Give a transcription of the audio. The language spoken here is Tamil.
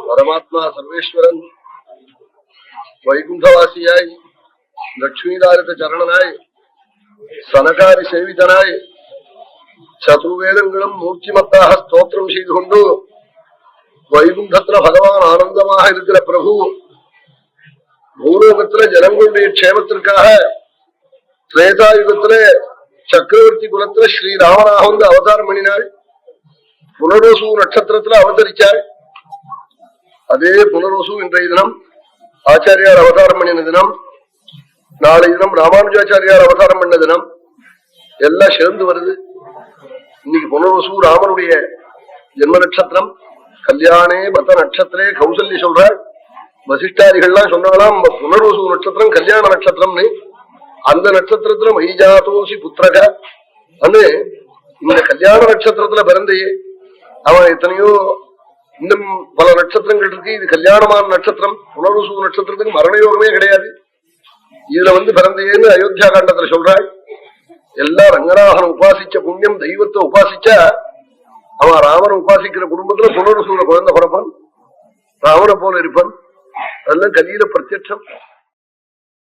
பரமாத்மா சர்வேஸ்வரன் வைகுண்டவாசியாய் லட்சுமிதாரித சரணனாய் சனகாரி சேவிதனாய் சதுர்வேதங்களும் மூர்த்திமத்தாக ஸ்தோத்திரம் செய்து கொண்டு வைகுண்டத்துல பகவான் ஆனந்தமாக இருக்கிற பிரபு பூலோகத்துல ஜனங்களுடைய க்ஷேமத்திற்காக திரேதாயுகத்துல சக்கரவர்த்தி குலத்துல ஸ்ரீராமனாக வந்து அவதாரம் பண்ணினாள். புனர்வசு நட்சத்திரத்துல அவதரிச்சாள். அதே புனர்வசு இன்றைய தினம் ஆச்சாரியார் அவதாரம் பண்ணின தினம், நாளை தினம் ராமானுஜாச்சாரியார் அவதாரம் பண்ண தினம், எல்லாம் சேர்ந்து வருது. இன்னைக்கு புனர்வசு ராமனுடைய ஜென்ம நட்சத்திரம். கல்யாணே பத்த நட்சத்திரே கௌசல்ய சொல்றாள். வசிஷ்டாரிகள்லாம் சொன்னாலாம் புனர்வசு நட்சத்திரம் கல்யாண நட்சத்திரம்னு. அந்த நட்சத்திரத்துல மைஜாதோசி புத்திரக அன்னு இந்த கல்யாண நட்சத்திரத்துல பிறந்தையே அவன் எத்தனையோ இன்னும் பல நட்சத்திரங்கள் இருக்கு. இது கல்யாணமான நட்சத்திரம். புனர்வசு நட்சத்திரத்துக்கு மரணயோகமே கிடையாது. இதுல வந்து பிறந்தையேன்னு அயோத்தியா காண்டத்துல சொல்றாள். எல்லா ரங்கநாதன் உபாசிச்ச புண்ணியம், தெய்வத்தை உபாசிச்சா அவன் ராமனை உபாசிக்கிற குடும்பத்துல புனர்வசூல குழந்தை பிறப்பான், ராமனை போல இருப்பான். அதெல்லாம் கலியில பிரத்யட்சம்.